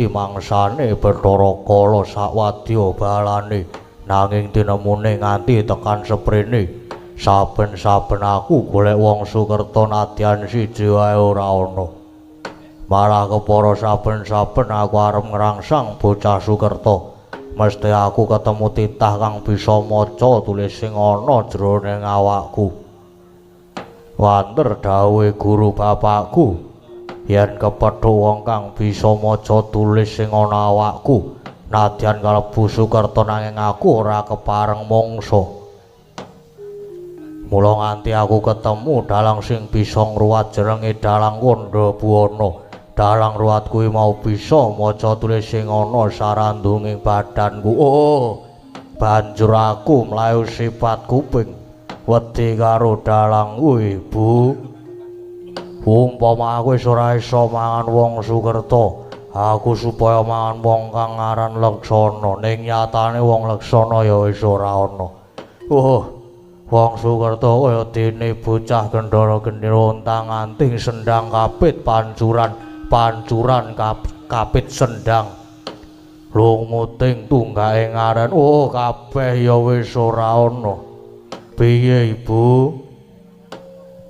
Mangsane Bathara Kala sawadya balane nanging tinemune nganti tekan seprene saben-saben aku golek wong Sukerta nadyan siji wae ora ana malah kepara saben-saben aku arep ngrangsang bocah Sukerta mesti aku ketemu titah kang bisa maca tulis sing ana jroning awakku wanter dawuhe guru bapakku yen kepethuk wong kang bisa maca tulis sing ana awakku nadyan kalebu Sukerta nanging aku ora kepareng mangsa mula nganti aku ketemu dalang sing bisa ngruwat jenenge Dalang Kandhabuana dalang ruwat kuwi mau bisa maca tulis sing ana sarandunging badanku banjur aku mlayu sipat kuping wedi karo dalang kuwi Bu umpama aku wis ora iso mangan wong Sukerta aku supaya mangan wong kang aran Leksana ning nyatane wong Leksana ya wis ora ana wong Sukerta kaya dene bocah gendara gendera untang-anting sendang kapit pancuran kapit sendang lumuting tunggake ngaran kabeh ya wis ora ana piye Ibu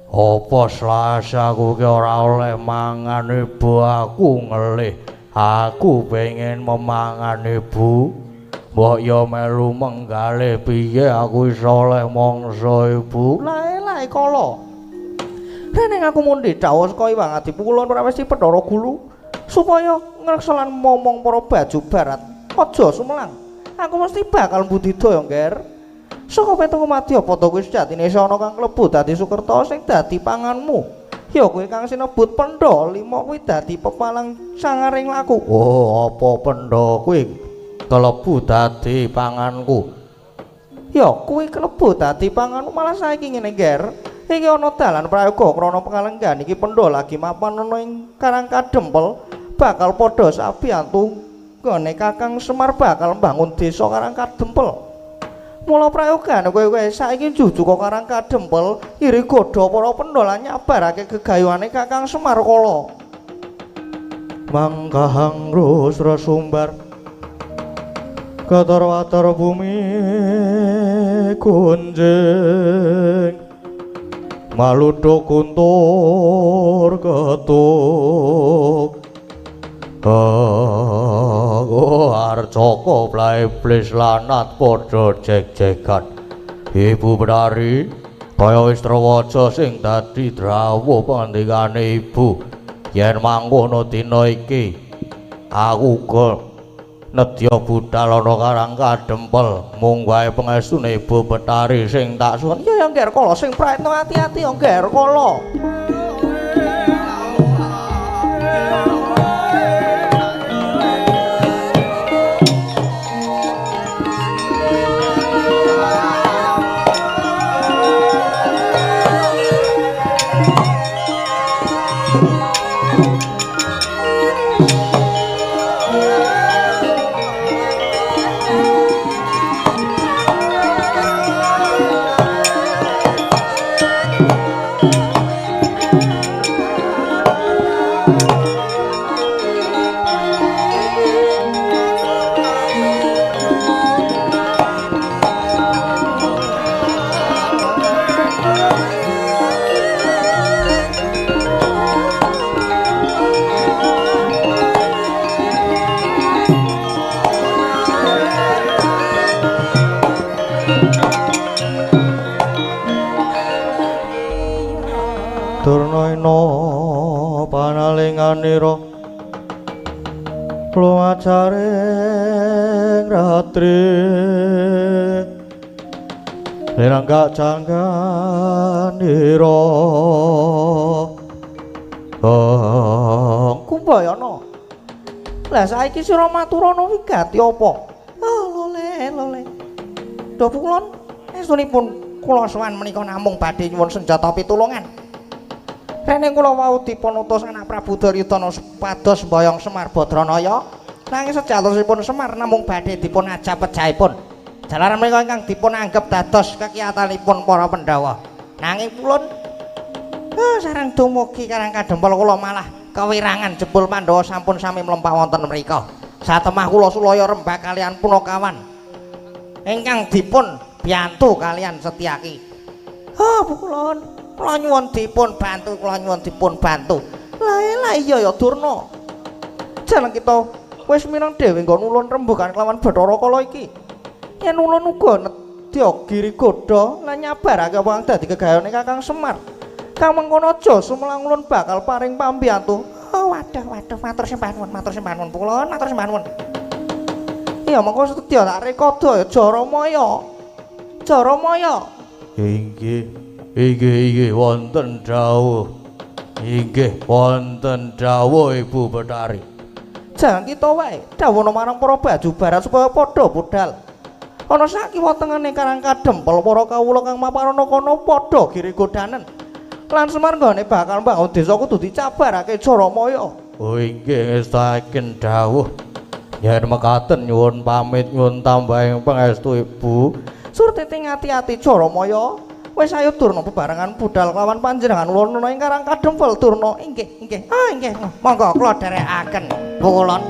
apa Slasa aku ki ora oleh mangan Ibu aku ngelih aku pengen memangan Ibu mbok ya melu menggalih piye aku iso oleh mangsa Ibu lae kala ning aku mundi dawuh saka Iwang Adipu kula prawesi Bathara Guru supaya ngreksalan momong para baju barat aja sumelang aku mesti bakal budidaya ngger saka petung madya padha kuwi sejatine ana kang klebu dadi Sukerta sing dadi panganmu ya kowe kang sinebut Pendha Lima kuwi dadi pepalang sangaring laku apa Pendha kuwi klebu dadi panganku ya kuwi klebu dadi panganmu malah saiki ngene ngger iki ana dalan prayoga krana pangalenggan iki Pendha lagi mapan ana ing Karang Kadempel bakal padha sabiyantu gone Kakang Semar bakal mbangun desa Karang Kadempel mula prayogan kowe saiki jujuk kok Karang Kadempel iri godha para Pendha lan nyabarake gegayuhane Kakang Semar kala mangkahang rusumbar katar-watar bumi kunjing maludha kuntur ketuk Arjaka plae-plis lanat padha jek-jekan Ibu Betari kaya wis trawaja sing dadi drawuh pandikane Ibu yen mangkono dina iki aku uga nedya budhal ana Karang Kadempel mung wae pangestune Ibu Betari sing tak suwun ya ngger kala sing praetna ati-ati ya ngger kala Durnaina panalinganira lumacaring ratri lirangga jangganira Kumbayana lah saiki sira maturana wigati apa lole Duh kulon estunipun kula sowan menika namung badhe nyuwun senjata pitulungan rene kula wau dipun utus anak Prabu Duryudana pados mboyong Semar Badranaya nanging sejatosipun Semar namung badhe dipun ajab pejahipun jalaran menika ingkang dipun anggep dados kekiyatanipun para Pandhawa nanging pulun sareng dumugi Karang Kadempel kula malah kewirangan jebul Pandhawa sampun sami mlempah wonten mriku. Satemah kula Sulaya Rembag kalian Punakawan ingkang dipun biyantu kalian Setyaki. Oh, kula nyuwun dipun bantu, kula nyuwun dipun bantu. Lah iya ya Durna. Jalan kita wis mireng dhewe nggon ulun rembugan kelawan Bathara Kala iki. Yen ulun uga nedya Girigoda lan nyabarake wong dadi gegayane Kakang Semar. Kang mengkono aja sumelang ulun bakal paring pambiyantu. Oh, waduh, matur sembah nuwun ulun, matur sembah nuwun. Iya mengko sedya tak rekada ya Jaramaya. Jaramaya. Inggih wonten dawuh. Inggih wonten dawuh Ibu Betari. Jangan kita wae dawuhna marang para baju barat supaya padha budal. Ana sakiwa tengene Karang Kadempel para kawula kang maparana kono padha Girigodanen. Lan Semar nggone bakal mbangun desa kudu dicabarake Jaramaya. Oh inggih ngestaken dawuh. Yen mekaten nyuwun pamit nyuwun tambahing pangestu Ibu. Surtiti ngati-ati Jaramaya wis ayo Durna bebarengan budal kelawan panjenengan ulun ana ing Karang Kadempel Durna. Inggih. Ah inggih. Monggo kula dherekaken kulon.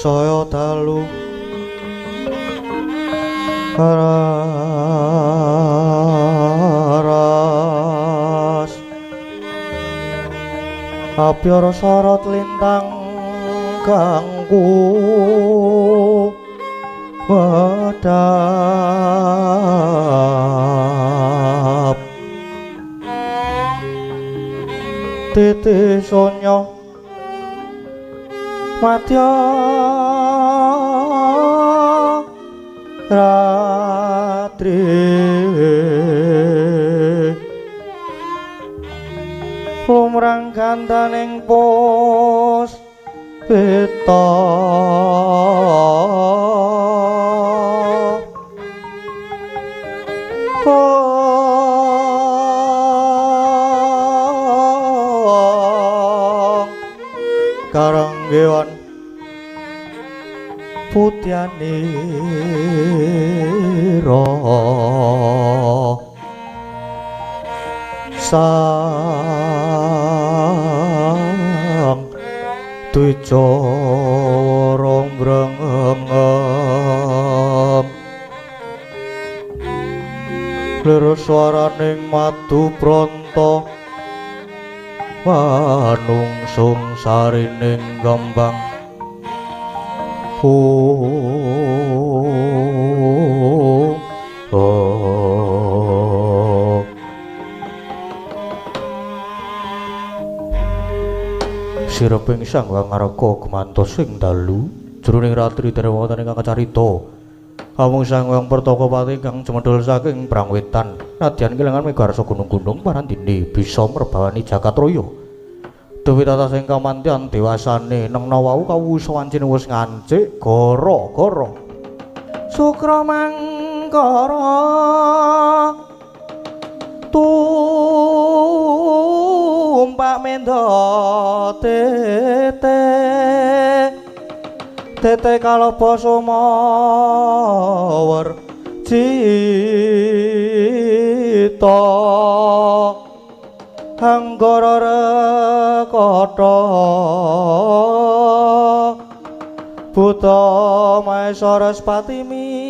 saya dalu ras apyara sorot lintang ganggu medap titi sonya madya ratri lumrang gandaning pos peta karanggewan putyanira sang tujo ronggrengeng lir swaraning madu pronto manungsung sarining gembang sireping sang wangaraka gumantos sing dalu jroning ratri dereng wonten ingkang kacarita amung sang wang Pertakapati kang jemedhul saking Brangwetan nadyan kelangan migarsa gunung-gunung parandene bisa merbawani Jagatraya dewi tata sing kamantyan dewasane nengna wau kawusawancine wis ngancik gara-gara Sukra mangkara tumpak menda tete kalapa sumawar cita anggara rekata buta maesarespati mintuna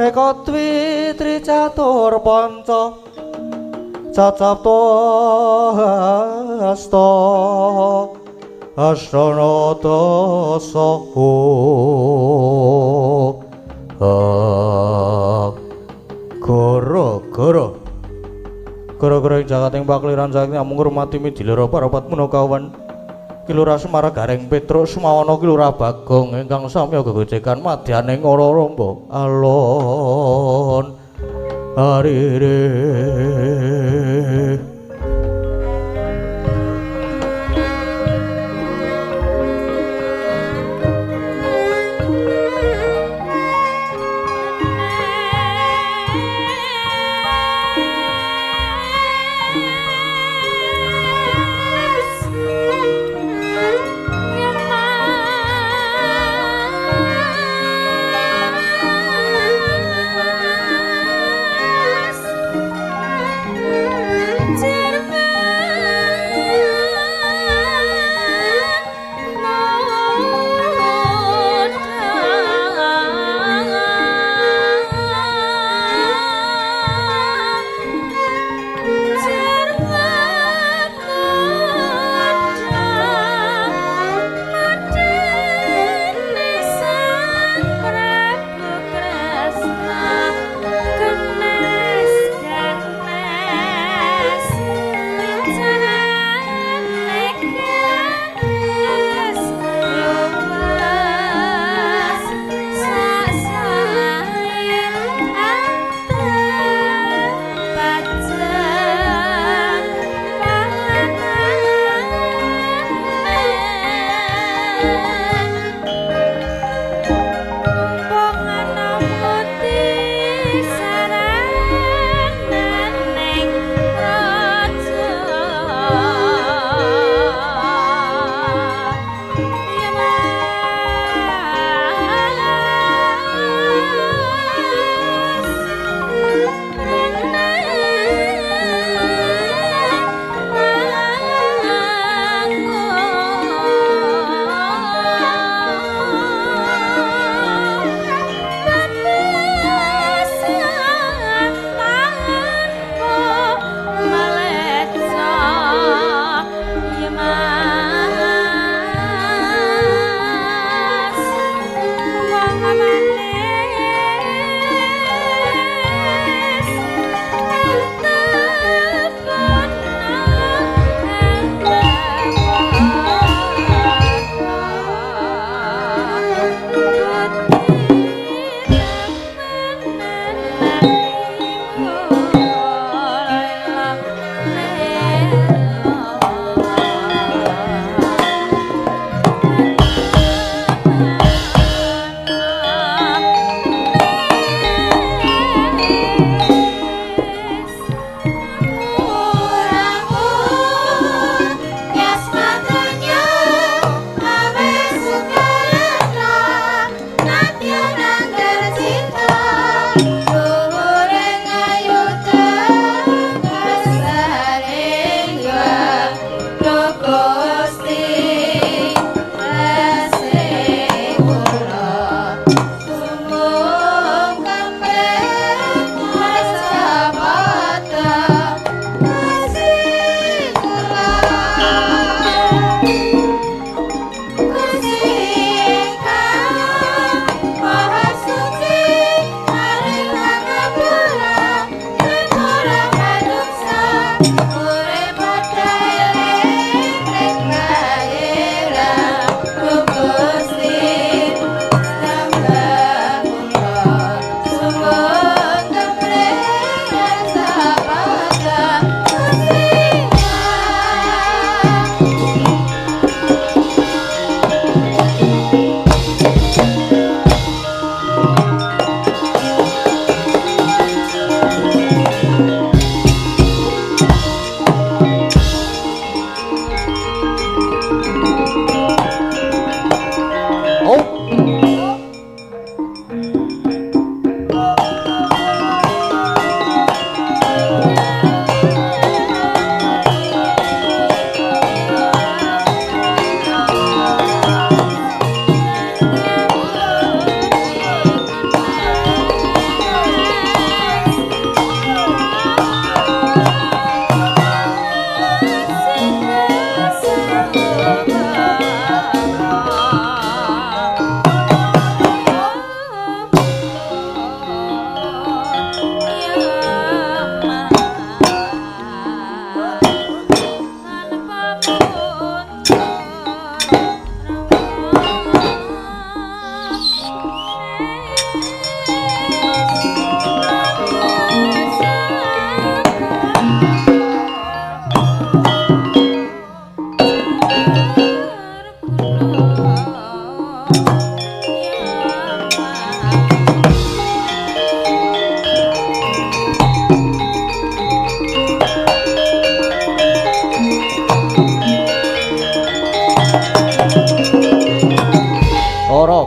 eka twitri catur panca cacapto hasta astana dasa gara-gara ing jagating pakliran saking amung ngurmati midilira parapat Munakawan Kilura Semara Gareng Petruk Sumawana Kilura Bagong ingkang samya gegojekan madyaning ora romba alon arire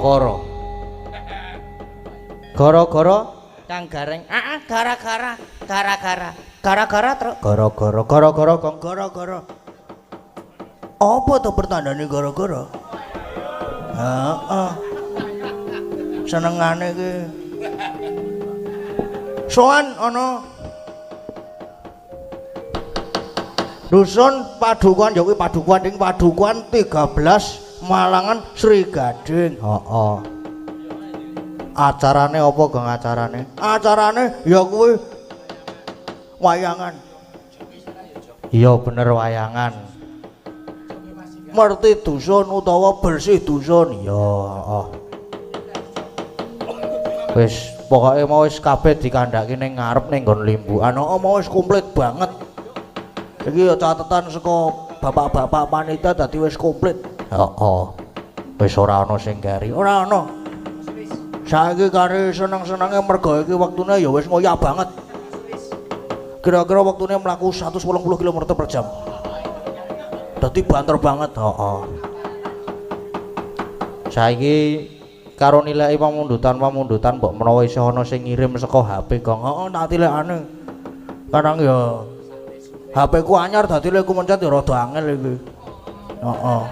Gara-gara. Gara-gara Kang Gareng. Gara-gara. Gara-gara terus. gara-gara Gong. Gara-gara. Apa to pertandane gara-gara? Heeh. Senengane iki. Soan ana dusun padukuan ya kuwi padukuan ing padukuan 13 Malangan Sri Gading. Heeh. Acarane apa Gong acarane? Acarane ya kuwi wayangan. Iya bener wayangan. Merti dusun utawa bersih dusun. Iya, heeh. Wis pokoke mau wis kabeh dikandhaki ning ngarep ning nggon limbukan. Ana mau wis komplit banget. Iki ya catetan saka bapak-bapak panitia dadi wis komplit. Heeh. Wis ora ana sing keri. Ora ana. Saiki kare seneng-senenge mergo iki wektune ya wis ngoyak banget. Kira-kira wektune mlaku 180 km per jam. Dadi banter banget. Heeh. Saiki karo nilai pamundutan mbok menawa isih ana sing ngirim saka HP Gong. Heeh, tak tilekane. Kadang ya HP ku anyar dadi lek ku mencet ya rada angel iki. Heeh.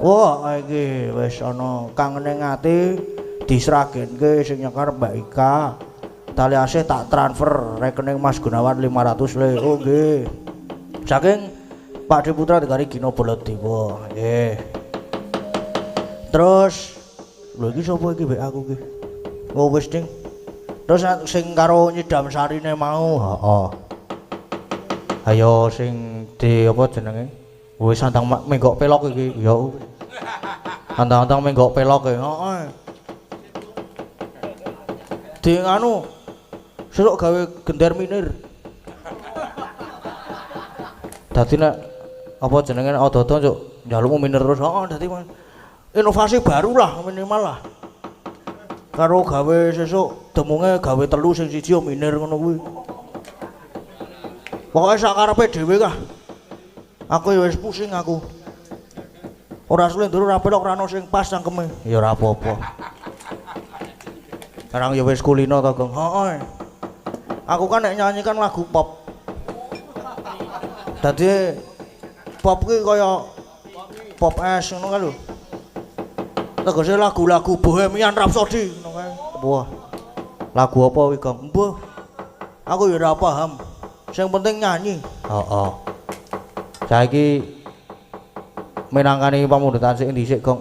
Wah, iki wis ana kang ning ati disragenke sing nyekar Mbak Ika. Tali asih tak transfer rekening Mas Gunawan 500 le. Oh nggih. Saking Pak Diputra Dikari Gino Bolodewa. Nggih. Terus lho iki sapa iki mbek aku iki? Oh wis ding. Terus sing karo nyidam sarine mau. Heeh. Ayo sing di apa jenenge? Wis sandang menggok pelok iki. Ya. Antang-antang menggok pelok e. Heeh. Di anu sesuk gawe gender minir. Dadi nek apa jenenge odo-odo njuk njalukmu minir terus. Heeh, dadi inovasi baru lah minimal lah. Karo gawe sesuk demunge gawe telu sing siji minir ngono kuwi. Pokoke sak karepe dhewe kah. Aku ya wis pusing aku. Ora slendro ora pelok ora ono sing pas cangkeme. Ya ora apa-apa. Karang ya wis kulino to, Gong. Heeh. Aku kan nek nyanyi kan lagu pop. Dadi pop ki kaya pop es ngono kan lho. Tegese lagu-lagu Bohemian Rhapsody ngono kae. Wah. Lagu apa kuwi, Gong? Mbah. Aku ya ora paham. Sing penting nyanyi. Heeh. Saiki minangkani pamundutan sik dhisik, Gong.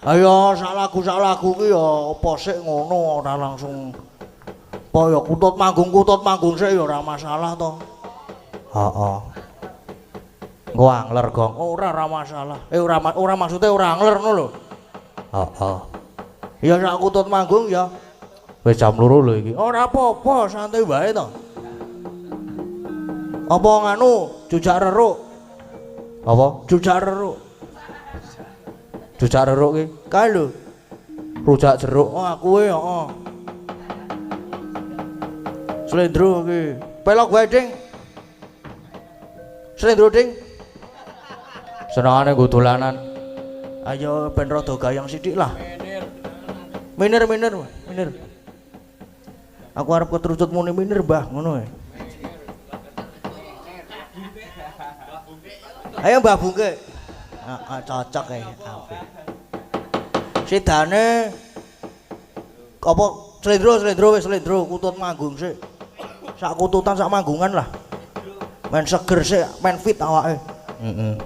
Ayo sak lagu ki ya apa sik ngono ora langsung apa ya kutut manggung sik ya ora masalah to. Heeh. Engko angler, Gong. Ora masalah. Ora maksude ora angler ngono lho. Heeh. Ya sak kutut manggung ya. Wis jam 2 lho iki. Ora apa-apa, santai wae to. Apa nganu jujak reruk? Apa? Jujak reruk. Jujak reruk ki. Kae lho. Rujak jeruk. Oh, kuwe heeh. Slendro ki. Pelok wae, Ding. Slendro, Ding. Senengane nggo dolanan. Ayo ben rada gayang sithik lah. Minir. Aku arep keterucut muni minir, Mbah, ngono ae. Ayo Mbah Bungke. Heeh, cocok ae. Sidane apa slendro kutut manggung sik. Sak kututan sak manggungan lah. Men seger sik, men fit awake. Heeh.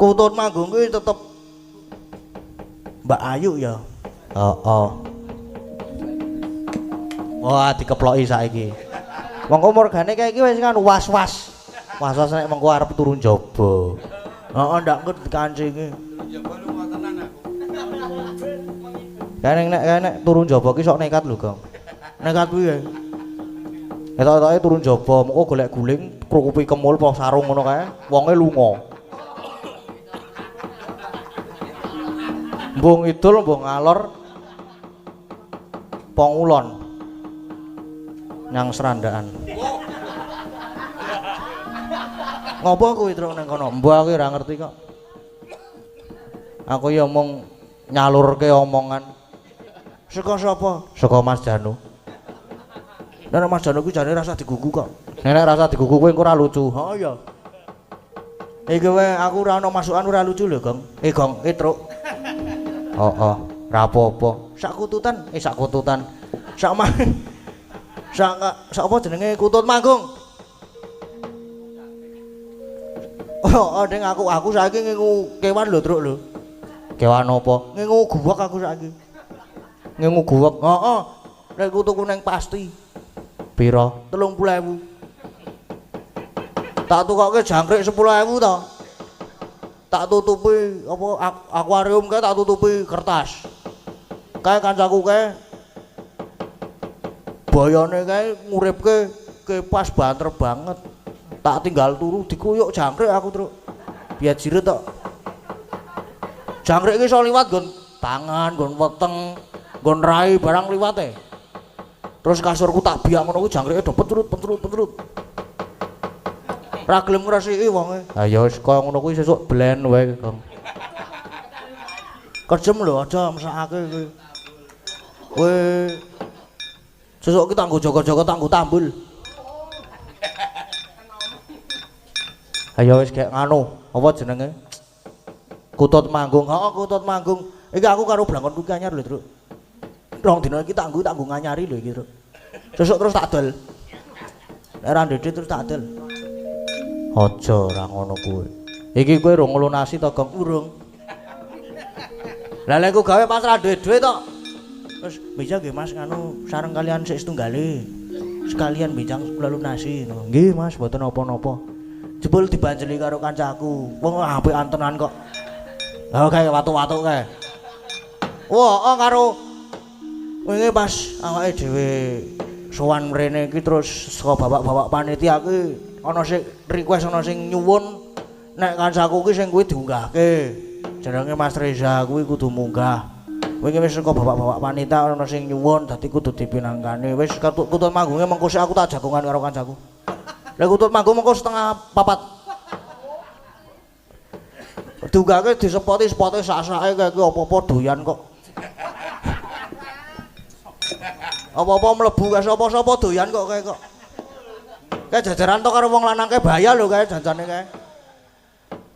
Kutut manggung kuwi tetep Mbak Ayu ya. Heeh. Wah, dikeploki saiki. Mongko morgane kae iki wis kan was-was. Was-was nek mengko arep turun jaba. Heeh, ndak ngerti dikancingi. Nek turun jaba ki sok nekat lho, Gong. Nekat piye? Etok-etoke turun jaba, mengko golek guling, krukupi kemul apa sarung ngono kae, wonge lunga. Mbung idul, mbung ngalor. Pongulon. Nyang serandaan. Ngopo kuwi truk ning kono? Mbah aku ora ngerti kok. Aku ya mung nyalurke omongan. Saka sapa? Saka Mas Janu. Nek Mas Janu kuwi jane rasa digugu kok. Nek rasa digugu kowe engko ora lucu. Oh iya. Iki wae aku ora ono masukan ora lucu lho, Gong. Gong, Truk. Heeh, ora apa-apa. Sak kututan. Sak mah. Sak apa jenenge kutut manggung. Oh, ding aku saiki ngingu kewan lho, Truk lho. Kewan apa? Ngingu guwek aku saiki. Ngingu guwek. Heeh. Nek kutuku neng pasti Pira? 30.000. Tak tukokke jangkrik 10.000 to. Tak tutupi apa akuarium kae tak tutupi kertas. Kae kancaku kae boyone kae nguripke pas banter banget. Tak tinggal turu dikuyuk jangkrik aku, Truk. Biar jiret tok. Jangkrik iki iso liwat nggon tangan, nggon weteng, nggon rai barang liwate. Terus kasurku tak biak ngono kuwi jangkrike do pentrut. Ra gelem ngresiki wonge. Ha ya wis kaya ngono kuwi sesuk blend wae, Kang. Kejem lho aja mesakake kowe. Kowe sesuk ki tak nggo jaga-jaga tak nggo tambul. Ha ya wis gek nganu, apa jenenge? Kutut manggung. Heeh, kutut manggung. Iki aku karo blangkonku ki anyar lho, Truk. Rong dina iki tak nggo nganyari lho iki, Truk. Sesuk terus tak dol. Nek ra ndedit terus tak dol. Aja ora ngono kuwi. Iki kowe rung nglunasi to, Gong? Urung. Lah lek ku gawe pas ra duwe-duwe to. Terus bisa nggih Mas nganu sareng kalian sik setunggale. Sekalian bincang lunasi ngono. Nggih Mas, mboten napa-napa. Jebul dibanjeli karo kancaku. Wong apik antenan kok. Lah kae watu-watu kae. Wah, karo wingi pas awake dhewe sowan mrene iki terus saka bapak-bapak panitia ki ana sing request ana sing nyuwun nek kancaku ki sing kuwi diunggahke. Jenenge Mas Reza kuwi kudu munggah. Wingi wis saka bapak-bapak panitia ana sing nyuwun dadi kudu dipinangkani. Wis kutut manggunge mengko sik aku tak jagongan karo kancaku. Lah kutut manggung mengko setengah 4. Diunggahke disepoti spote sak-sake kae ki apa-apa doyan kok. Apa-apa mlebu kae sapa-sapa doyan kok kae kok. Kae jajaran to karo wong lanang kae bahaya lho kae jancane kae.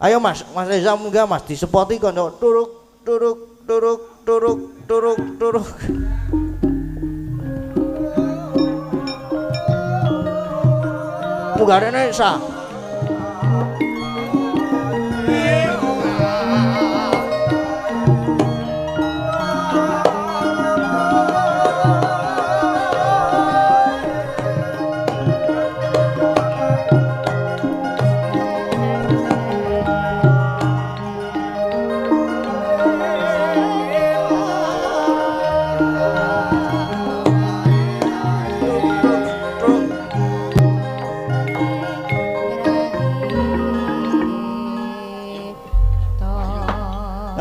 Ayo Mas, Mas Reza munggah Mas disepoti kanca turuk. Munggarene sa.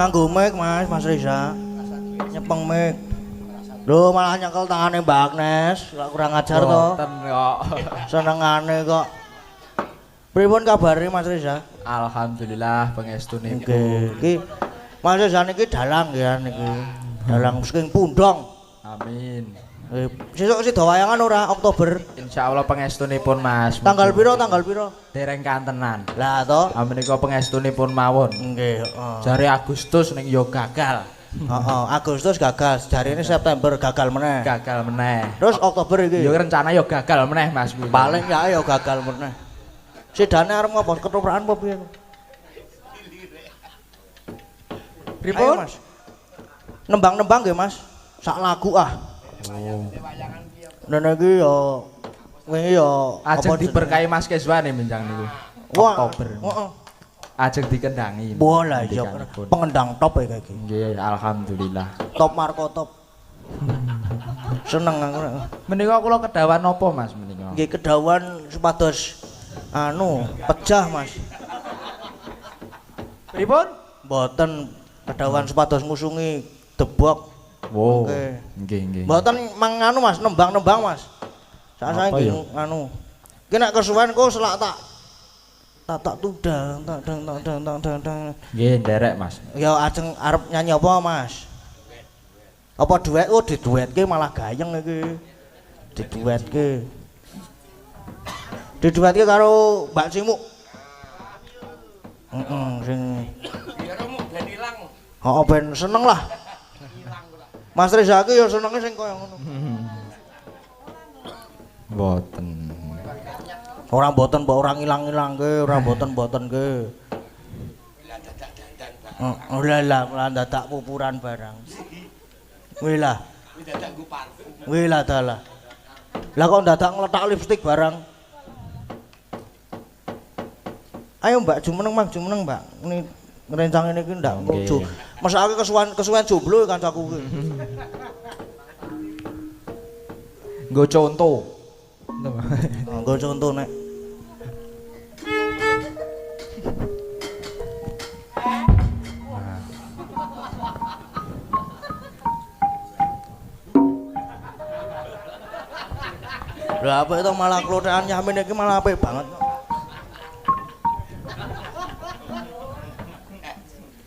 Nganggo mic Mas Reza. Nyepeng mic. Lho malah nyekel tangane Mbak Agnes, kok kurang ajar to. Mboten kok. Senengane kok. Pripun kabare Mas Reza? Alhamdulillah pangestune Nggih. Iki Mas Reza niki dalang ya niki. Dalang saking Pundong. Amin. Sesuk sida wayangan ora Oktober. Insyaallah pangestunipun Mas. Tanggal piro? Tanggal piro? Dereng kantenan. Lah to. Menika pangestunipun mawon. Nggih, heeh. Jare Agustus ning yo gagal. Heeh, Agustus gagal, jarine September gagal meneh. Gagal meneh. Terus Oktober iki. Yo rencana yo gagal meneh Mas. Paling ya yo gagal meneh. Sidane arep ngopo ketoprak apa piye? Pripun? Mas? Nembang-nembang nggih Mas. Sak lagu ah. Oh. Dan iki yo wingi yo Ajeng diberkahi Mas Keswane minjang niku. Wah, Oktober. Heeh. Ajeng dikendangi. Bola iya pengendang top ya iki. Nggih, alhamdulillah. Top Marco top. Seneng aku. Menika kula kedawan napa Mas menika? Nggih kedawan supados anu pecah Mas. Pripun? Mboten kedawan supados ngusungi debok. Wow. Oke. Nggih. Mboten manganu Mas, nembang-nembang Mas. Sak sae Apa ya? anu. Ki nek kesuwen ku selak tak tak tudang tak dang. Nggih, nderek Mas. Ya ajeng arep nyanyi apa Mas? Apa duet? Oh diduetke malah gayeng iki. Diduetke. Diduetke karo Mbak Cimuk. Sing biar mu ben ilang. Heeh ben seneng lah. Mas Reza ki ya senenge sing kaya ngono. Mboten. Ora mboten mbok ora ngilang-ilangke, ora mboten ke. Ora lah dadak pupuran barang. Wih lah. Wih lah dalah. Lah kok dadak ngletak lipstik barang. Ayo Mbak jumeneng Mbak. Ini ngerencang ini ki ndak lucu. Mesake kesuwen jomblo kancaku ki. Nggo conto. Nggo conto nek. Lah apa itu malah klothekan Yamin iki malah apik banget.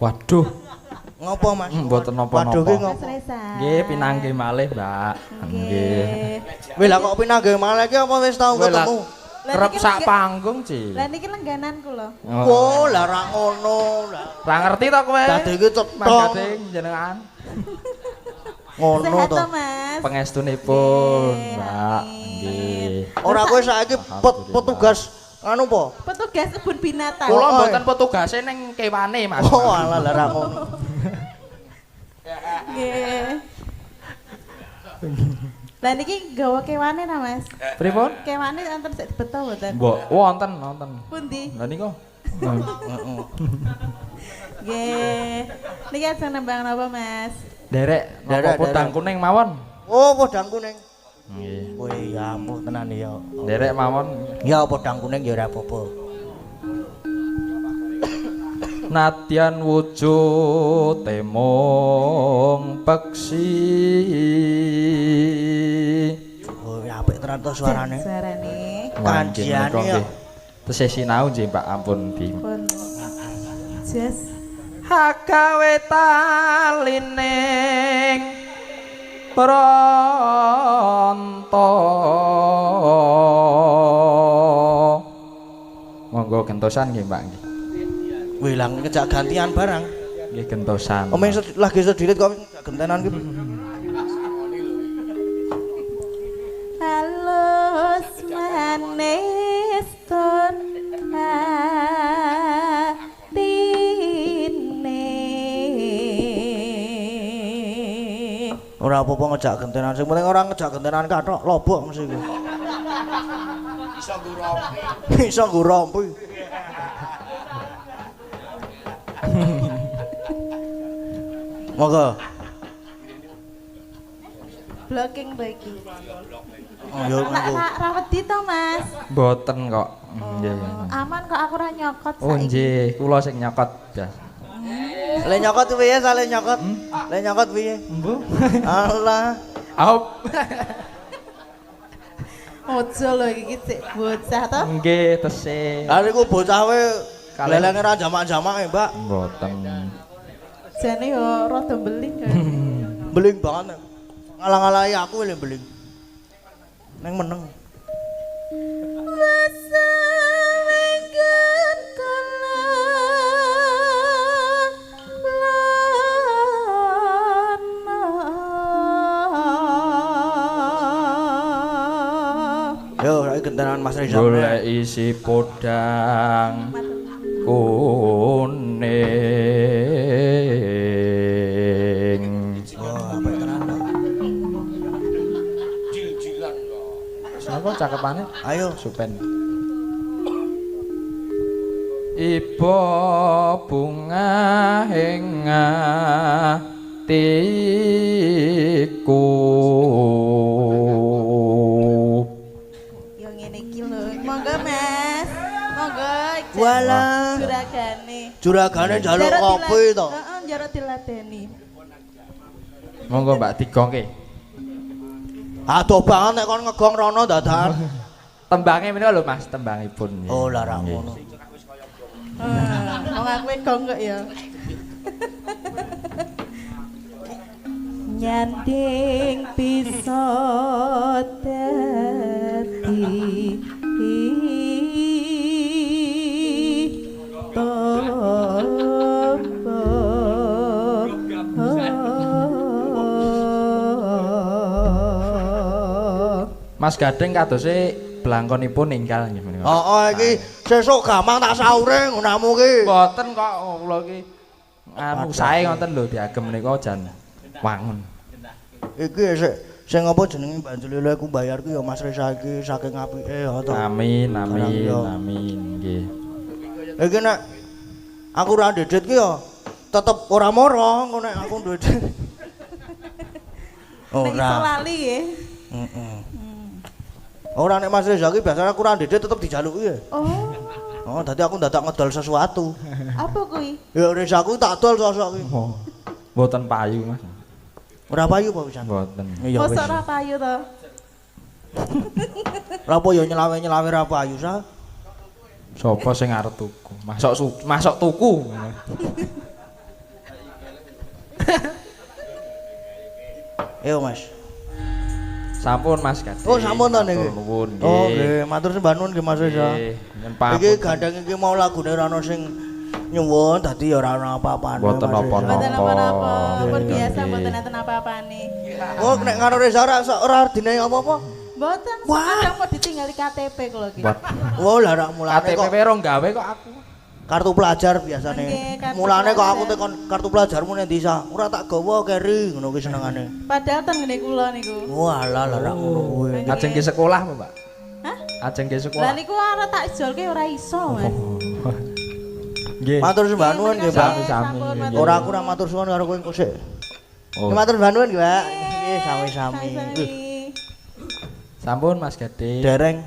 Waduh, Ngopo Mas? mboten napa-napa. Waduh ki ngopo? Nggih, pinanggih malih, Mbak. Nggih. Wis lah kok pinanggih malih ki apa wis tau ketemu? Kerep sak panggung, Ci. Lah niki lenggananku lho. Oh, lah ra ngono. Ra ngerti to kowe? Dadi iki cetong. Mangkate jenengan. Ngono Sehat to. to, Mas. Pangestunipun, Nggih, Mbak. amin. Nggih. Ora kowe saiki petugas anu po? Petugas kebun binatang. Kula Oh, mboten petugase ning kewane, Mas. Oh, alah lah ra ngono. Nggih. Lah niki gawa kewane ta, Mas? Pripun? Kewane wonten sik beto mboten? Mbok, wonten. Pundi? Lah niku. Heeh. Nggih. Niki ajeng nembang napa, Mas? Derek, Derek, napa podang derek. kuning mawon? Oh, podang kuning. Nggih. Wih, ya ampun tenan ya. Derek mawon. Ya podang kuning ya ora apa-apa. Nadyan wujute mung peksi. Oh, ya apik tenan to suarane. Suarane. Kanjiane ya. Tesih sinau nggih, Pak, ampun di. Pun. Jas. Hagawe talining pronto. Monggo gentosan nggih, Mbak nggih. Wilang ngejak gantian barang. Nggih gentosan. Omeng lagi sedilit kok gentenan ki. Halus manis ton atine. Ora apa-apa ngejak gentenan, sing penting ora ngejak gentenan kathok lobok mesti iki. Bisa nggo rompi. Monggo. Blocking to iki. Oh, yo monggo. Ra wedi to, Mas? Mboten kok. Nggih. Aman kok aku ora nyokot Oh nggih, kula sing nyokot ya. Le nyokot piye sale nyokot? Le nyokot piye? Mbuh. Allah. Aup. Ojo lho iki sik bocah to. Nggih, tesih. Lah niku bocah we Kalian- lelenge ra jamak-jamake, Mbak. Mboten. Jane yo rada beling kan. Beling banget. Ngalang-alangi aku le beling. Neng meneng. Masa menggen kala lana. Yo, saiki gentenan Mas Reza. Golek isi podang kuning. Oh, apik tenan. Mbak. Sapa cakepane? Ayo. Supen. Iba bunga ing atiku. Yo ngene iki lho. Monggo Mas. Monggo. Walah. Juragane. Juragane njaluk Njaluk kopi to. Heeh, njaluk diladeni. Monggo Mbak digongke. Adoh banget nek kon ngegong rono dadakan. Tembange menika lho Mas, tembangipun. Oh, lah ra ngono. Wong aku gong kok ya. Nyanding bisa dadi Mas Gading kadose blangkonipun ninggal nggih menika. Iki sesuk gampang tak saure ngunamu ki. Mboten kok kula iki anu sae ngoten lho diagem menika jan wangun. Iki sing apa jenenge banjur lele aku bayar ki ya Mas Reza iki saking apike ya to. Amin amin nggih. Iki nek aku ora ndedit ki ya tetep ora moro engko nek aku ndedit. Nek iso lali ya. Heeh. Ora nek Mas Reza ki biasanya aku ora ndedit tetep dijaluki ya. Oh, dadi aku dadak ngedol sesuatu. Apa kuwi? Ya Reza aku tak dol sosok ki. Oh. Mboten payu Mas. Ora payu apa pisan? Mboten. Ya wis. Mosok ora payu to. Ora apa ya nyelawe-nyelawe ora payu sa. Sopo sing arep tuku? Masuk tuku. Yo Mas. Sampun Mas Gading. Oh sampun to niki. Nuwun nggih. Oh nggih, matur sembah nuwun nggih Mas Reza. Nggih, nyun pamit. Iki gandeng iki mau lagune ora ono sing nyuwun dadi ya ora ono apa-apane. Mboten apa-apa. Mboten apa-apa, pun Nggih. biasa mboten enten apa-apane. Oh nek karo Reza ora dine apa-apa. Mboten, kadang mau ditinggali KTP kula iki. Oh lah rak mulane KTP kok rong gawe kok aku. kartu pelajar biasane. Nggih, kartu Mulane kok aku pelajar. tekon kartu pelajarmu ning desa. Ora tak gawa keri ngono ki senengane. Padahal ten ngene kula niku. Walah lah rak ngono kuwi. Ajeng ke sekolah Pak. Hah? Ajeng ke Lah sekolah. niku arep tak ijolke ora iso, Mas. Nggih. Matur sembah nuwun nggih, Pak. Sami-sami. Sampun, nggih. Ora aku ora matur suwun karo kowe engko sik. Oh. Matur sembah nuwun nggih, Pak. Nggih, sami-sami. Sami-sami. Sampun Mas Gading. Dereng.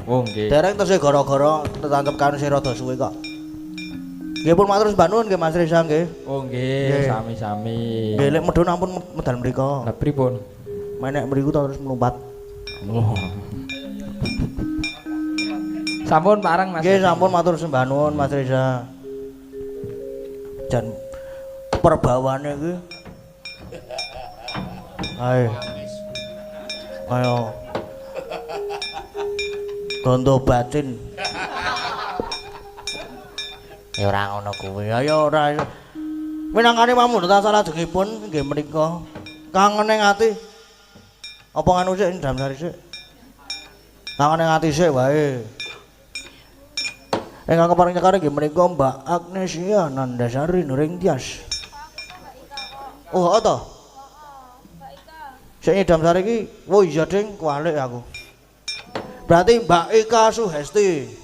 Oh nggih. Dereng terus gara-gara tetangkep karo sing rada suwe kok. Nggih pun matur sembah nuwun nggih Mas Reza nggih. Oh Nggih. nggih, sami-sami. Nggih lek medhun ampun medal mriku. Lah pripun? Menek mriku terus melompat. Oh. Sampun parang Mas. Nggih sampun matur sembah nuwun Mas Reza. Jan perbawane iki. Ayo. Tondo batin. Ya ora ngono kuwi. Ayo ora. Minangkane pamun ta salajengipun nggih menika. Kangen ing ati. Apa nganu sik ndam sari sik? Kangen ing ati sik wae. Ingkang keparing nyekare nggih menika Mbak Agnesia Nandasari Nuring Tias. Oh, to. Sik ndam sari iki, oh iya Ding, kualik aku. Berarti Mbak Ika Suhesti.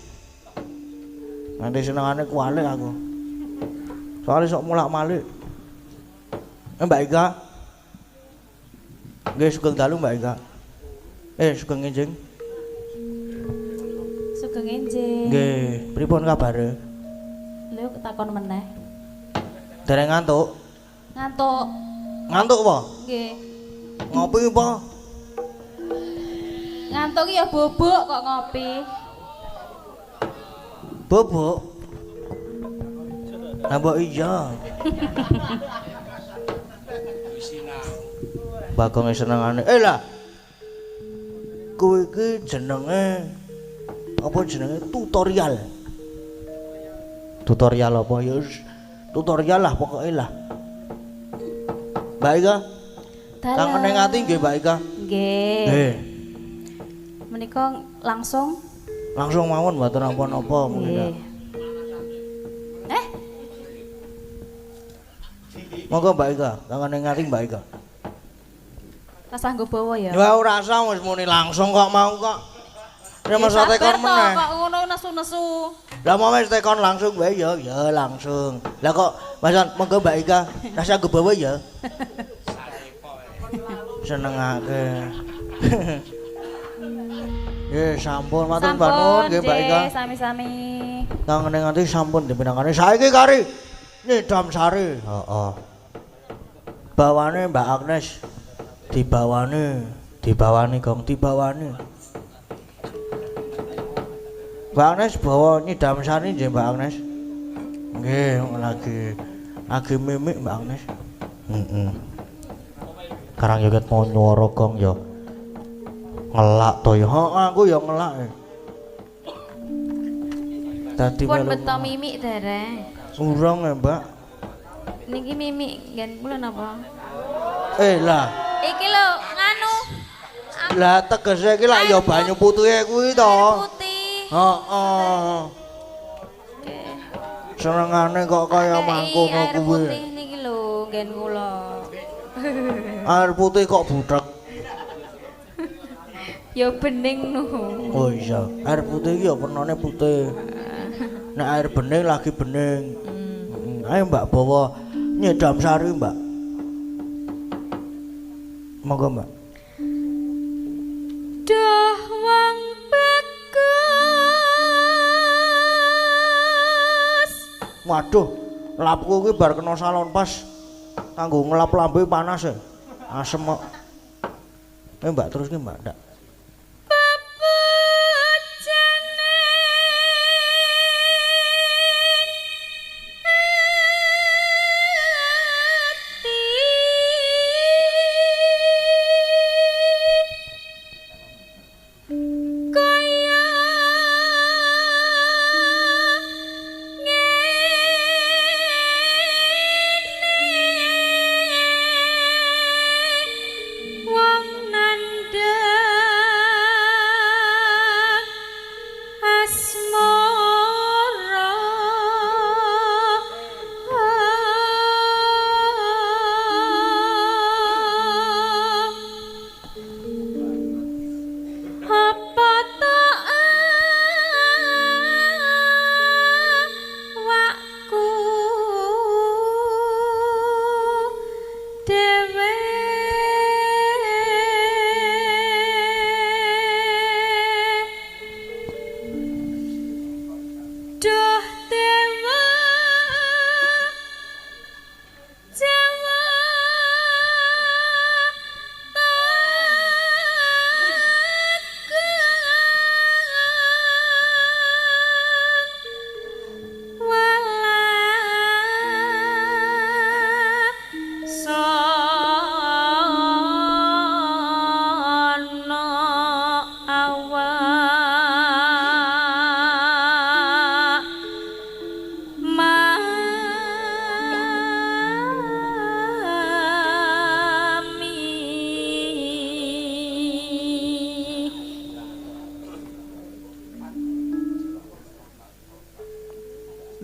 Nanti senengane kualik aku. Soalnya sok mulak-malik. Mbak Ika. Nggih sugeng dalu Mbak Ika. Sugeng enjing. Sugeng enjing. Nggih, pripun kabare? Lho takon meneh. Dereng ngantuk. Ngantuk. Ngantuk apa? Nggih. Ngopi apa? Ngantuk ya bubuk kok ngopi. Bubuk. Lah mbok iya. Bagong senengane. Lah. Kuwi iki jenenge apa jenenge tutorial. Tutorial apa ya? Tutorial lah pokoke lah. Mbak Ika. Kangen ning ati nggih Mbak Ika. Nggih. Nggih. Menika langsung. Langsung mawon mboten napa-napa mungkin. Monggo Mbak Ika, kangen ning ati Mbak Ika. Tas sanggo bawa ya. Ya ora usah wis muni langsung kok mau kok. Ya masa tekon meneh. Kok ngono nesu-nesu. Lah mau wis tekon langsung wae ya, ya langsung. Lah kok Mas monggo Mbak Ika, rasa nggo bawa ya. Senengake. Nggih, sampun matur nuwun nggih Mbak Ika. Sami-sami. Kangen nganti sampun dipinangane saiki kari Nyidam Sari. Heeh. Bawane Mbak Agnes. Dibawani Gong, dibawani. Mbak Agnes bawa Nyidam Sari nggih Mbak Agnes. lagi mimik Mbak Agnes. Karang yo ket mau nyuara gong yo. Ngelak to yo. Aku ya ngelak. Tadi Pun melu. beto mimik dereng. Urang ya, Mbak. Niki mimik gen kula napa? Lah. Iki lho nganu Lah tegese iki lak ya banyu putih kuwi to. air putih. Heeh. Oke. Senengane kok kaya Kei mangkono air kuwi. putih niki lho gen kula. Air putih kok butek. Ya bening no. Oh iya, air putih iki ya warnane putih. Nek air bening lagi bening. Ayo Mbak bawa nyedam sari, Mbak. Monggo, Mbak. Duh wong bagus. Waduh, lapku kuwi bar kena salon pas kanggo ngelap lambe panas e. Asem kok. Mbak terus ki, Mbak. Ndak.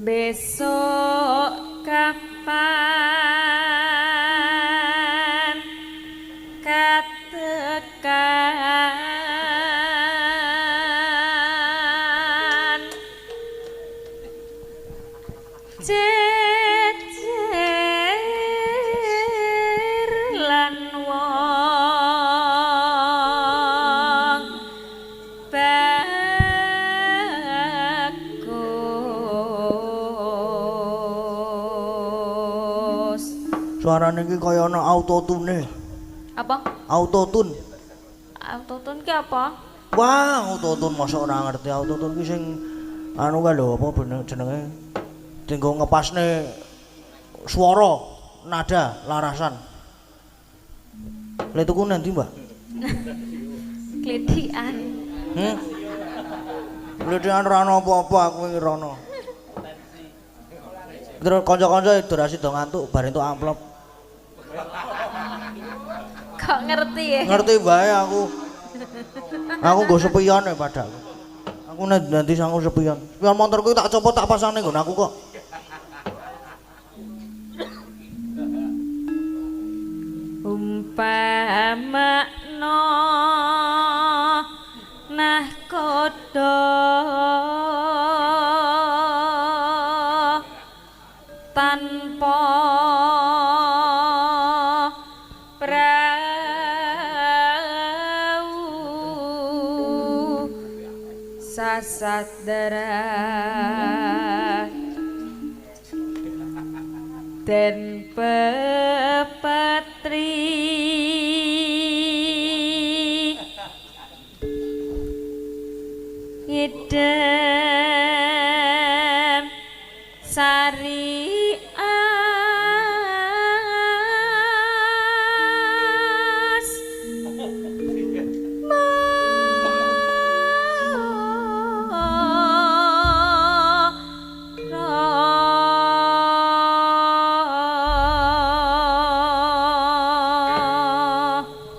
Besok kapan katekan jejer lan wong bagus. Suarane iki kaya ana autotune. Apa? Autotune. Autotune ki apa? Wah, autotune mosok ora ngerti autotune ki sing anu kae lho apa bener jenenge? Tinggo ngepasne swara, nada, larasan. Lha tuku nanti, Mbak? Klitikan. Lha ora ana apa-apa aku iki rono. Terus kanca-kanca durasi do ngantuk bar entuk amplop. Kok ngerti ya? Ngerti bae aku. Aku nggo sepion e padaku. Aku nanti sangu sepion. Spion motorku tak copot tak pasang ning nggon aku kok. Umpamakna nahkoda tanpa prau sasadara den pepatri idem sari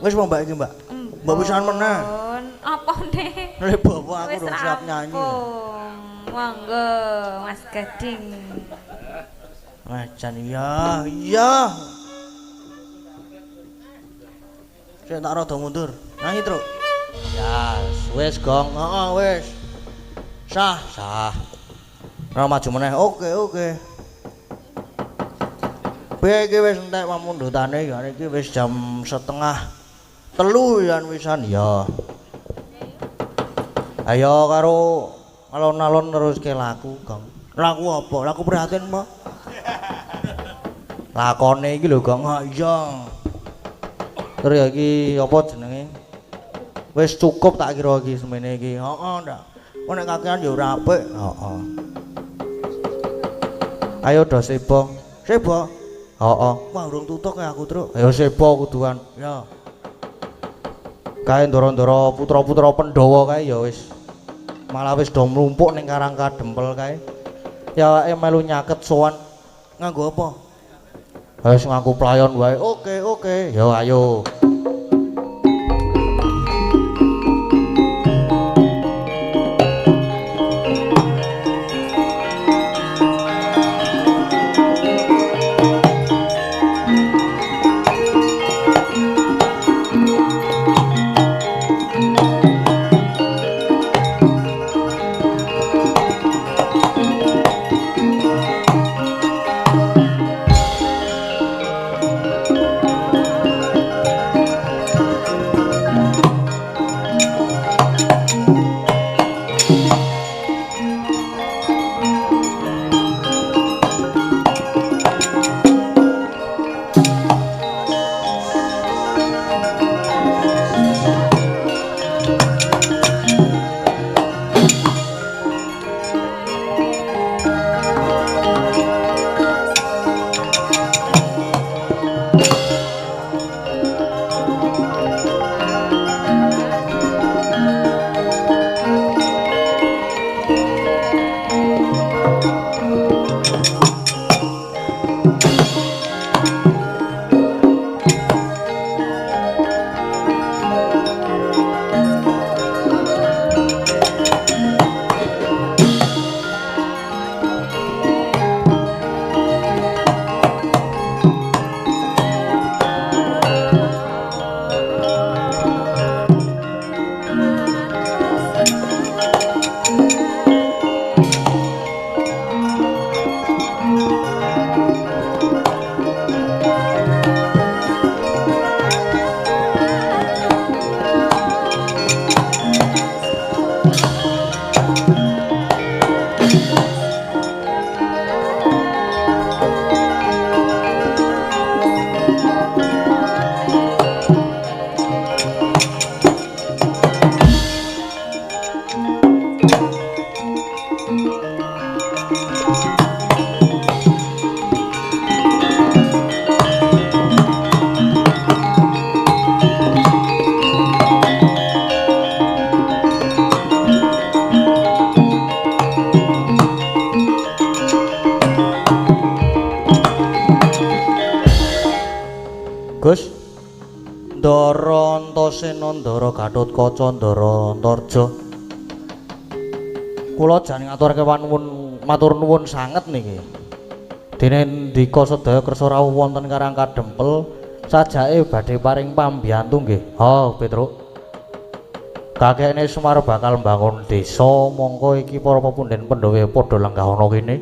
Wis Mbak iki, Mbak. Mbak pisan meneh. Apa nih? Lek bapak aku Wis dong siap nyanyi. rampung. Monggo Mas Gading. Macan iya, iya. Saya tak rada mundur. Nyanyi, Truk. Ya, wis gong. Heeh, wis. Sah, sah. Ora maju meneh. Oke. Piye iki wis entek pamundhutane ya iki wis jam 2:30 yan wisan ya. Ayo karo alon-alon neruske laku, Gong. Laku apa? Laku prihatin apa? Lakone iki lho, Gong. Ha iya. Terus ya iki apa jenenge? Wis cukup tak kira iki semene iki. Heeh, ndak. Kok nek kakean ya ora apik. Heeh. Ayo do sebo. Sebo. Heeh. Wah, urung tutuk ya aku, Truk. Ayo sebo kuduan. Ya. Kae ndoro-ndoro putra-putra Pandhawa kae ya wis. Malah wis do mlumpuk ning Karang Kadempel kae. Ya awake melu nyaket sowan. Nganggo apa? Wis ngaku playon wae. Oke. Ya ayo. Gus Ndara Antasena Ndara Gatotkaca Ndara Antarja. Kula jan ngaturke panuwun matur nuwun sanget niki. Dene ndika sedaya kersa rawuh wonten Karang Kadempel sajake badhe paring pambiyantu nggih. Ha, Petruk. Kakekne Semar bakal mbangun desa mongko iki para pepunden Pandhawa padha lenggah ana kene.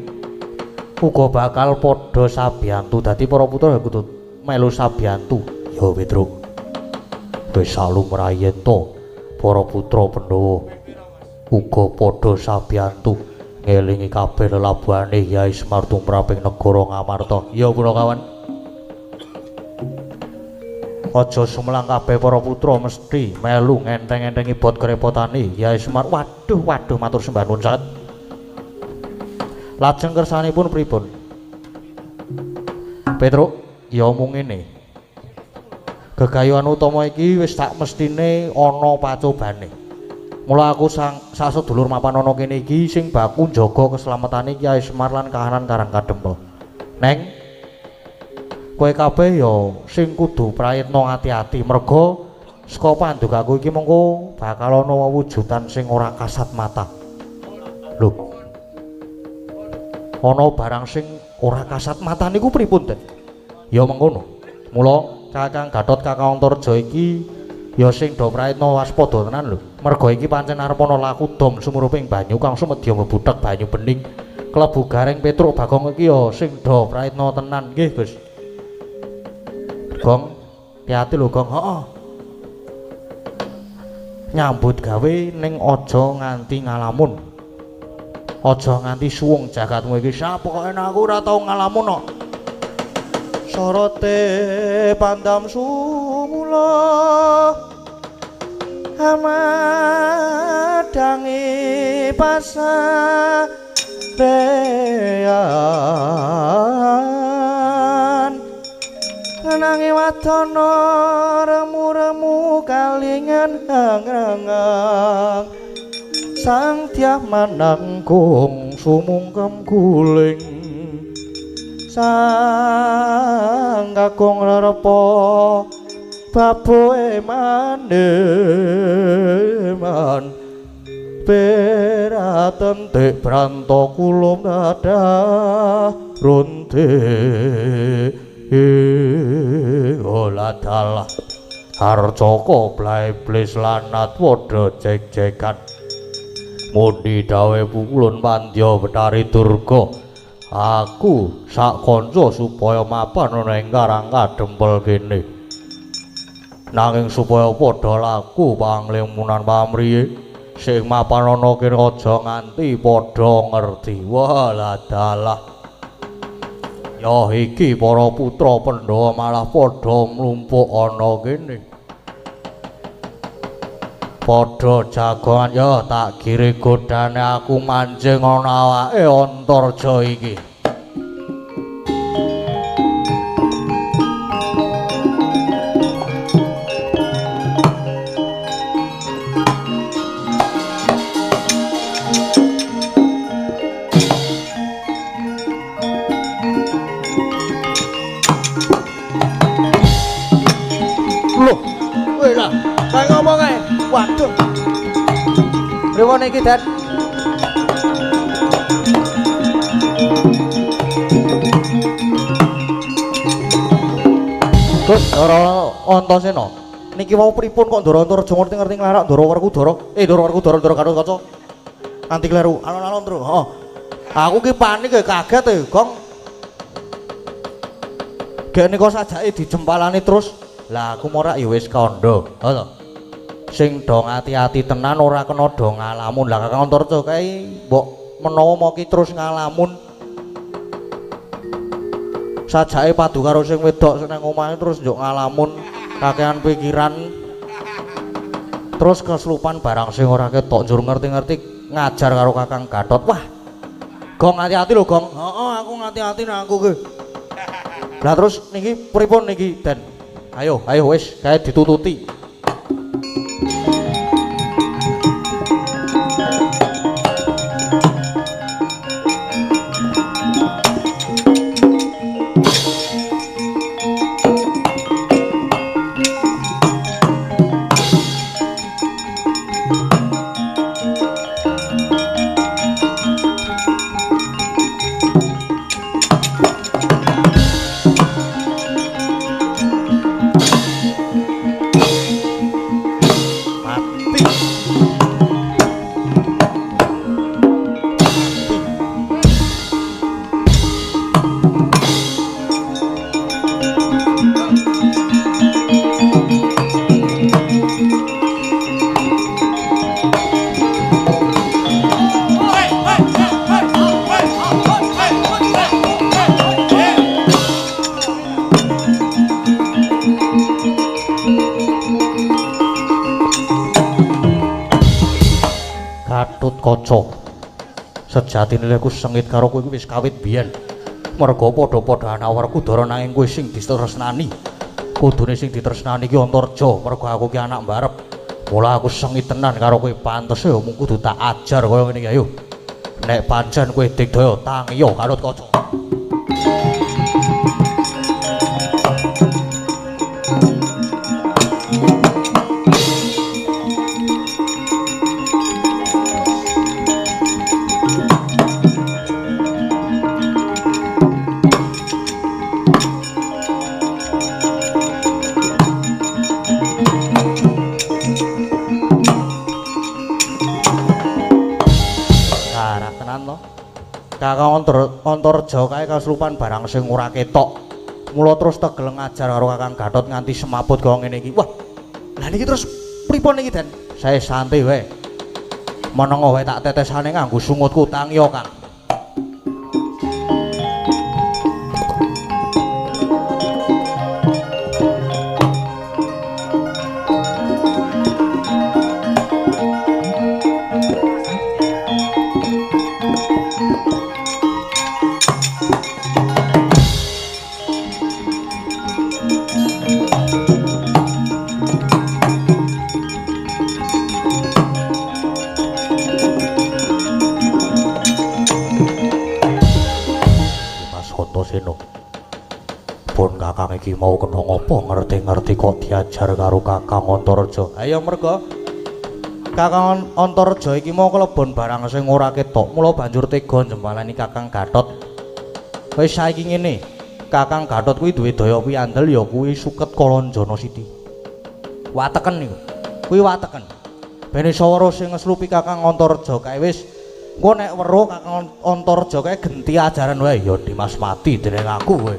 Uga bakal padha sabiyantu dadi para putra kudu melu sabiyantu. Ya Petruk. Wis salumrayen to para putra Pandhawa uga padha sabiyantu ngelingi kabeh lelabuhane Hyai Semar tumraping negara Ngamarta. Ya Punakawan. Aja sumelang kabeh para putra mesti melu ngenteng-entengi bot kerepotane Hyai Semar. Waduh matur sembah nuwun sanget. Lajeng kersanipun pripun? Petruk, ya mung ngene. Gegayuhan utama iki wis tak mestine ana pacobane. Mula aku sak sedulur mapan ana kene iki sing baku njaga keslametane Kyai Semar lan kahanan Karang Kadempel. Neng, kowe kabeh ya sing kudu prayitna ati-ati merga Saka pandugaku iki mengko bakal ana wujudan sing ora kasat mata. Lho. Ana barang sing ora kasat mata niku pripun, Den? Ya mengkono. Mula Kakang Gatot Kakang Antarja iki ya sing do praitna waspada tenan lho. Merga iki pancen arep ana laku dom sumuruping banyu kang sumedya mlebutek banyu bening klebu garing Petruk Bagong iki ya sing do praitna tenan nggih, Gus. Gong, hati-hati lho, Gong. Heeh. Nyambut gawe ning aja nganti ngalamun. Aja nganti suwung jagatmu iki. Sapokoke aku ora tau ngalamun kok. Sorote pandam sumula amadangi pasarean ngenangi wadana remu-remu kalingan hang-hangang sang tiah manangkung sumungkem guling sang kakung rerepa baboe maneman peraten tek branto kula dadah ronte oladalah harcaka blae-blis lanat padha jek-jekan mundi dawe pukulun pandya Betari Durga aku sak kanca supaya mapan ana ing karang kadempel kene nanging supaya padha laku panglimunan pamriye sing mapan ana kene aja nganti padha ngerti waladalah ya iki para putra Pandhawa malah padha mlumpuk ana kene padha jagongan ya tak kiri godane aku manjing ana awake Antarja iki lho weh lah kayak ngomong ae waduh pripun iki Den Gus Ndara Antasena niki mau pripun kok Ndara Antarja ngerti-ngerti nglarak Ndara Werkudara Ndara Werkudara Ndara Gatotkaca anti kleru alon-alon terus heeh aku ki panik kaget Gong gek nika sajake dijempalani terus lah aku morak ya wis kandha heeh sing do ngati-ati tenan ora kena do ngalamun lah Kakang Antarja kae mbok menawa mau ki terus ngalamun sajake padu karo sing wedok sing nang omahe terus njuk ngalamun kakehan pikiran terus kesurupan barang sing ora ketok njur ngerti-ngerti ngajar karo Kakang Gatot wah Gong hati-hati lho Gong heeh aku ngati-ati nang aku ki lah terus niki pripun niki Den ayo wis kae ditututi Gatotkaca sejatine aku sengit karo kowe wis kawit biyen merga padha-padha ana Werkudara nanging kowe sing ditresnani kudune sing ditresnani ki Antarja merga aku ki anak mbarep mula aku sengit tenan karo kowe pantes ya mung kudu tak ajar kaya ngene iki ayo nek pancen kowe digdaya tangiya Gatotkaca Kakang Antareja kae kasurupan barang sing ora ketok. Mula terus tegel ngajar karo Kakang Gatot nganti semaput kaya ngene iki. Wah. Lah niki terus pripun iki, Den? Saya santai wae. Menenga wae tak tetesane nganggo sungutku tangiya, Kang. Pun Kakang iki mau kena ngopo ngerti-ngerti kok diajar karo Kakang Antareja. Ayo merga Kakang Antareja iki mau kelebon barang sing ora ketok, mula banjur tega njembalani Kakang Gatot. Wis saiki ngene, Kakang Gatot kuwi duwe daya piandel ya kuwi suket Kalanjana Siti. Wateken niku. Kuwi wateken. Ben iso weruh sing ngeslupi Kakang Antareja kae wis engko nek weruh Kakang Antareja kae genti ajaran wae ya Dimas mati dening aku kowe.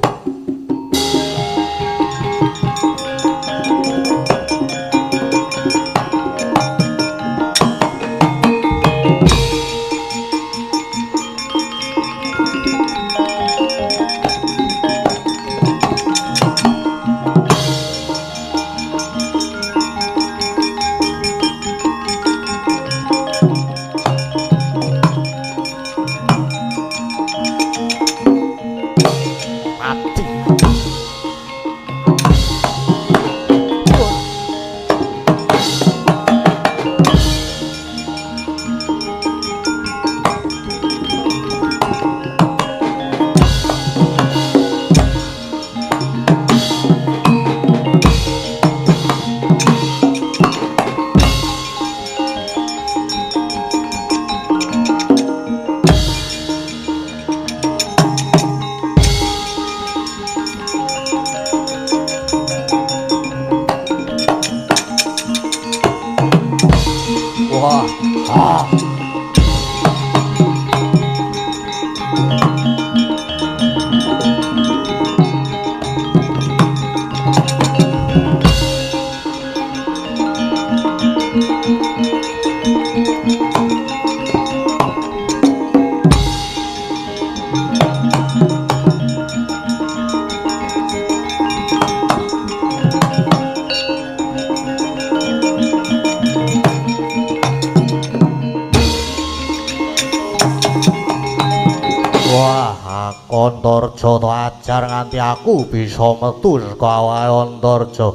Antareja to ajar nganti aku bisa metu saka awake Antareja.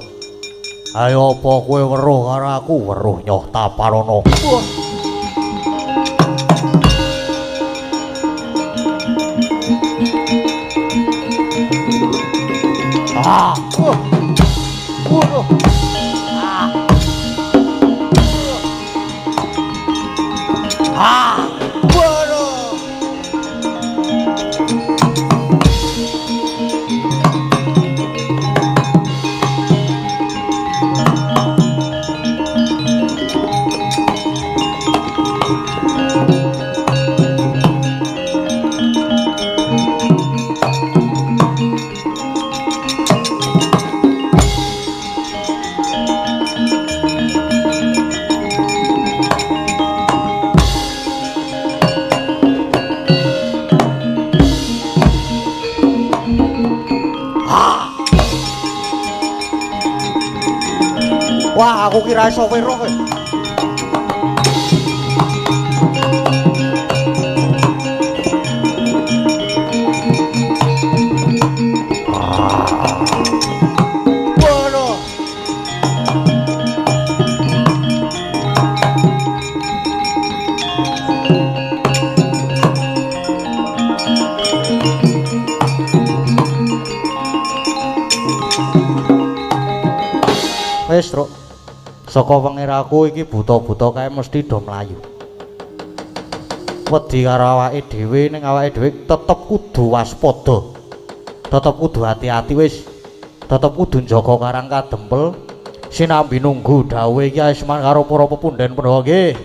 Ayo apa kowe weruh karo aku? Weruh nyoh Taparana. Wah, aku kira iso weruh kowe. Wis, Truk. Saka wengiraku iki buta-buta kae mesti do mlayu. Wedi karo awake dhewe ning awake dhewe tetep kudu waspada. Tetep kudu hati-hati wis. Tetep kudu njaga karang kadempel. Sinambi nunggu dawuhe Ki Asman karo para pepundhen Pandhawa nggih.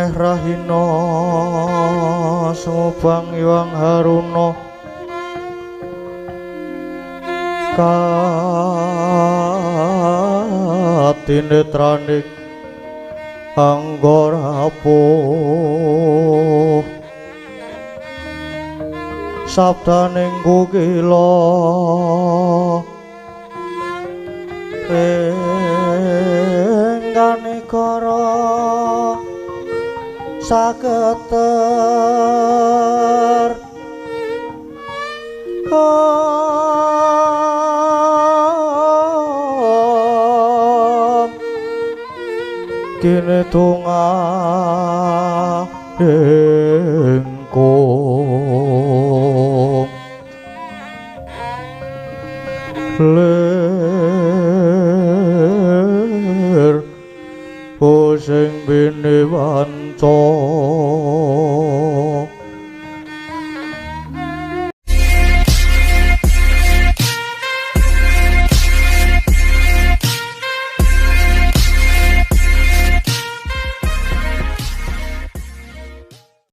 meh rahina sumubang iwang haruna katinetraning anggarapuh sabdaning kukila engganegara saketer kene tungah engkong ler pusing bini wanco